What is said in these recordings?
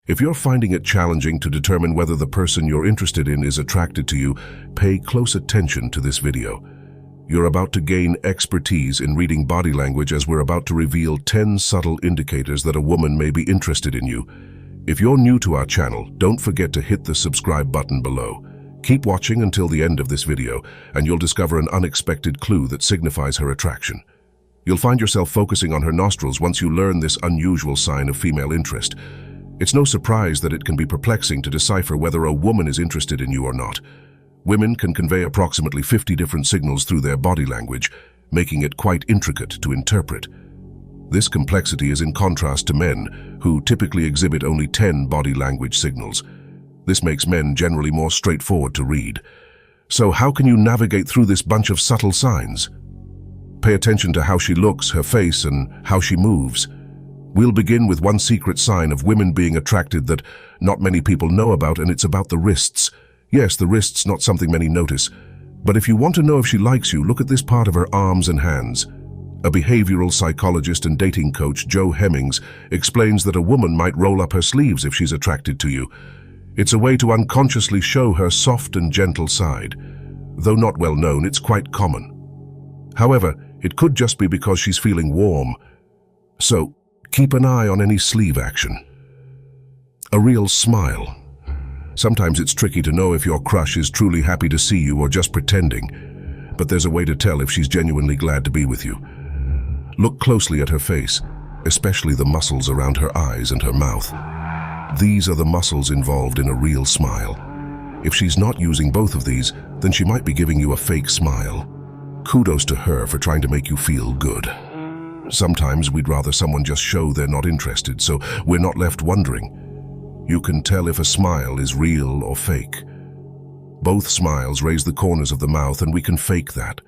If you're finding it challenging to determine whether the person you're interested in is attracted to you, pay close attention to this video. You're about to gain expertise in reading body language as we're about to reveal 10 subtle indicators that a woman may be interested in you. If you're new to our channel, don't forget to hit the subscribe button below. Keep watching until the end of this video, and you'll discover an unexpected clue that signifies her attraction. You'll find yourself focusing on her nostrils once you learn this unusual sign of female interest. It's no surprise that it can be perplexing to decipher whether a woman is interested in you or not. Women can convey approximately 50 different signals through their body language, making it quite intricate to interpret. This complexity is in contrast to men, who typically exhibit only 10 body language signals. This makes men generally more straightforward to read. So how can you navigate through this bunch of subtle signs? Pay attention to how she looks, her face, and how she moves. We'll begin with one secret sign of women being attracted that not many people know about, and it's about the wrists. Yes, the wrists, not something many notice. But if you want to know if she likes you, look at this part of her arms and hands. A behavioral psychologist and dating coach, Joe Hemmings, explains that a woman might roll up her sleeves if she's attracted to you. It's a way to unconsciously show her soft and gentle side. Though not well known, it's quite common. However, it could just be because she's feeling warm. So, keep an eye on any sleeve action. A real smile. Sometimes it's tricky to know if your crush is truly happy to see you or just pretending, but there's a way to tell if she's genuinely glad to be with you. Look closely at her face, especially the muscles around her eyes and her mouth. These are the muscles involved in a real smile. If she's not using both of these, then she might be giving you a fake smile. Kudos to her for trying to make you feel good. Sometimes we'd rather someone just show they're not interested, so we're not left wondering. You can tell if a smile is real or fake. Both smiles raise the corners of the mouth, and we can fake that.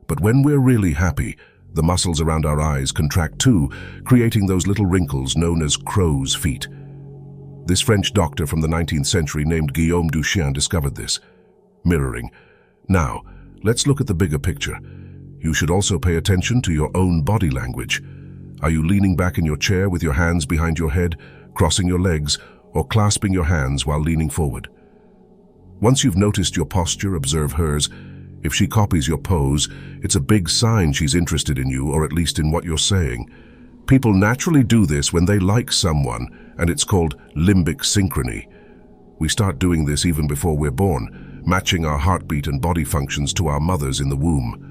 But when we're really happy, the muscles around our eyes contract too, creating those little wrinkles known as crow's feet. This French doctor from the 19th century named Guillaume Duchenne discovered this. Mirroring. Now, let's look at the bigger picture. You should also pay attention to your own body language. Are you leaning back in your chair with your hands behind your head, crossing your legs, or clasping your hands while leaning forward? Once you've noticed your posture, observe hers. If she copies your pose, it's a big sign she's interested in you, or at least in what you're saying. People naturally do this when they like someone, and it's called limbic synchrony. We start doing this even before we're born, matching our heartbeat and body functions to our mothers in the womb.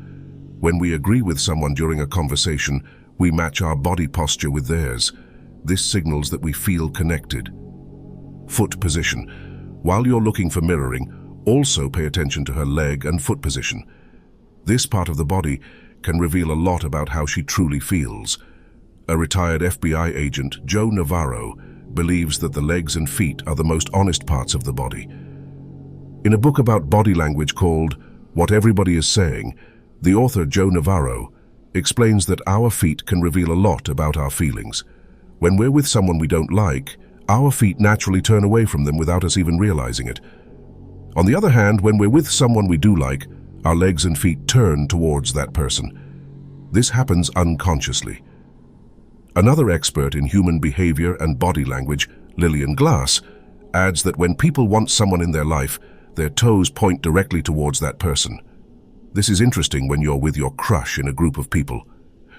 When we agree with someone during a conversation, we match our body posture with theirs. This signals that we feel connected. Foot position. While you're looking for mirroring, also pay attention to her leg and foot position. This part of the body can reveal a lot about how she truly feels. A retired FBI agent, Joe Navarro, believes that the legs and feet are the most honest parts of the body. In a book about body language called What Everybody Is Saying, the author Joe Navarro explains that our feet can reveal a lot about our feelings. When we're with someone we don't like, our feet naturally turn away from them without us even realizing it. On the other hand, when we're with someone we do like, our legs and feet turn towards that person. This happens unconsciously. Another expert in human behavior and body language, Lillian Glass, adds that when people want someone in their life, their toes point directly towards that person. This is interesting when you're with your crush in a group of people.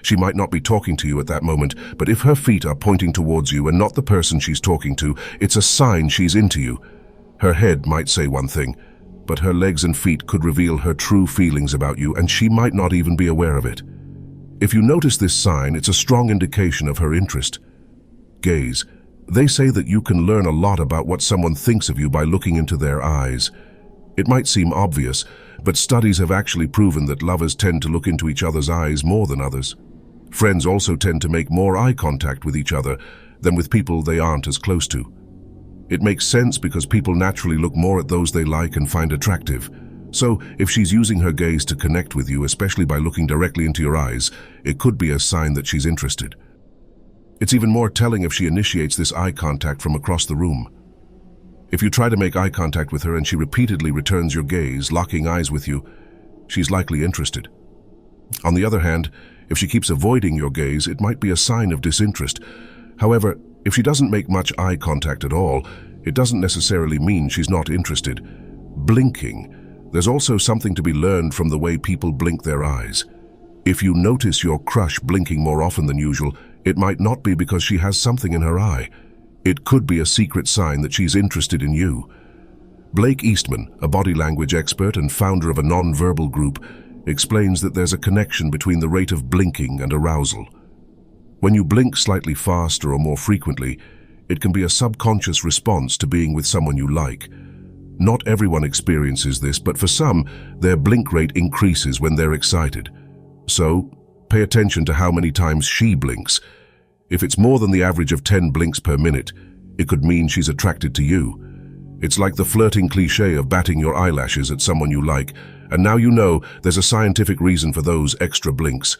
She might not be talking to you at that moment, but if her feet are pointing towards you and not the person she's talking to, it's a sign she's into you. Her head might say one thing, but her legs and feet could reveal her true feelings about you, and she might not even be aware of it. If you notice this sign, it's a strong indication of her interest. Gaze. They say that you can learn a lot about what someone thinks of you by looking into their eyes. It might seem obvious, but studies have actually proven that lovers tend to look into each other's eyes more than others. Friends also tend to make more eye contact with each other than with people they aren't as close to. It makes sense because people naturally look more at those they like and find attractive. So, if she's using her gaze to connect with you, especially by looking directly into your eyes, it could be a sign that she's interested. It's even more telling if she initiates this eye contact from across the room. If you try to make eye contact with her and she repeatedly returns your gaze, locking eyes with you, she's likely interested. On the other hand, if she keeps avoiding your gaze, it might be a sign of disinterest. However, If she doesn't make much eye contact at all, it doesn't necessarily mean she's not interested. Blinking. There's also something to be learned from the way people blink their eyes. If you notice your crush blinking more often than usual, it might not be because she has something in her eye. It could be a secret sign that she's interested in you. Blake Eastman, a body language expert and founder of a non-verbal group, explains that there's a connection between the rate of blinking and arousal. When you blink slightly faster or more frequently, it can be a subconscious response to being with someone you like. Not everyone experiences this, but for some, their blink rate increases when they're excited. So, pay attention to how many times she blinks. If it's more than the average of 10 blinks per minute, it could mean she's attracted to you. It's like the flirting cliché of batting your eyelashes at someone you like, and now you know there's a scientific reason for those extra blinks.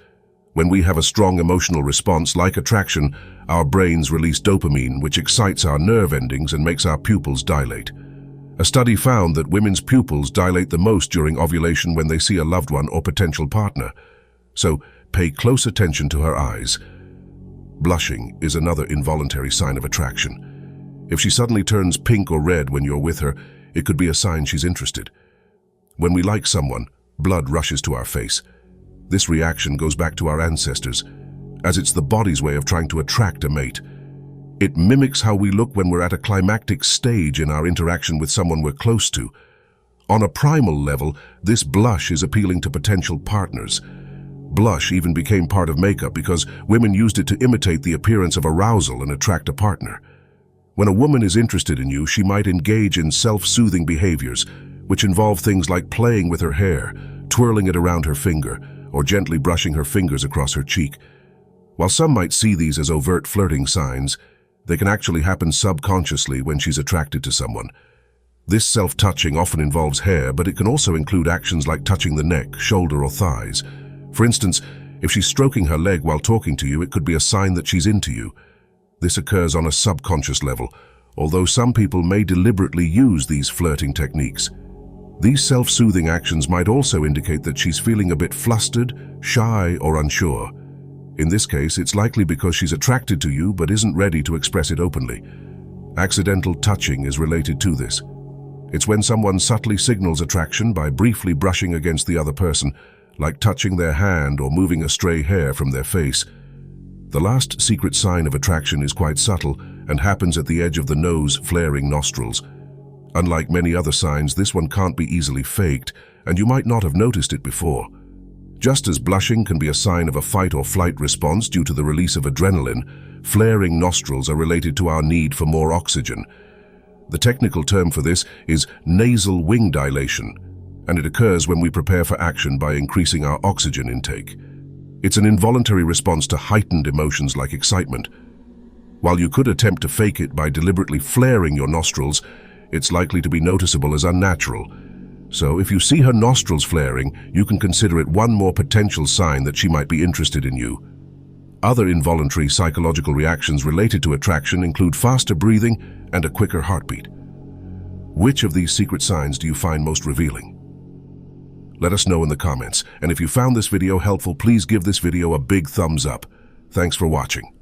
When we have a strong emotional response like attraction, our brains release dopamine, which excites our nerve endings and makes our pupils dilate. A study found that women's pupils dilate the most during ovulation when they see a loved one or potential partner. So, pay close attention to her eyes. Blushing is another involuntary sign of attraction. If she suddenly turns pink or red when you're with her, it could be a sign she's interested. When we like someone, blood rushes to our face. This reaction goes back to our ancestors, as it's the body's way of trying to attract a mate. It mimics how we look when we're at a climactic stage in our interaction with someone we're close to. On a primal level, this blush is appealing to potential partners. Blush even became part of makeup because women used it to imitate the appearance of arousal and attract a partner. When a woman is interested in you, she might engage in self-soothing behaviors, which involve things like playing with her hair, twirling it around her finger, or gently brushing her fingers across her cheek. While some might see these as overt flirting signs, they can actually happen subconsciously when she's attracted to someone. This self-touching often involves hair, but it can also include actions like touching the neck, shoulder, or thighs. For instance, if she's stroking her leg while talking to you, it could be a sign that she's into you. This occurs on a subconscious level, although some people may deliberately use these flirting techniques. These self-soothing actions might also indicate that she's feeling a bit flustered, shy, or unsure. In this case, it's likely because she's attracted to you but isn't ready to express it openly. Accidental touching is related to this. It's when someone subtly signals attraction by briefly brushing against the other person, like touching their hand or moving a stray hair from their face. The last secret sign of attraction is quite subtle and happens at the edge of the nose, flaring nostrils. Unlike many other signs, this one can't be easily faked, and you might not have noticed it before. Just as blushing can be a sign of a fight or flight response due to the release of adrenaline, flaring nostrils are related to our need for more oxygen. The technical term for this is nasal wing dilation, and it occurs when we prepare for action by increasing our oxygen intake. It's an involuntary response to heightened emotions like excitement. While you could attempt to fake it by deliberately flaring your nostrils, it's likely to be noticeable as unnatural. So if you see her nostrils flaring, you can consider it one more potential sign that she might be interested in you. Other involuntary psychological reactions related to attraction include faster breathing and a quicker heartbeat. Which of these secret signs do you find most revealing? Let us know in the comments, and if you found this video helpful, please give this video a big thumbs up. Thanks for watching.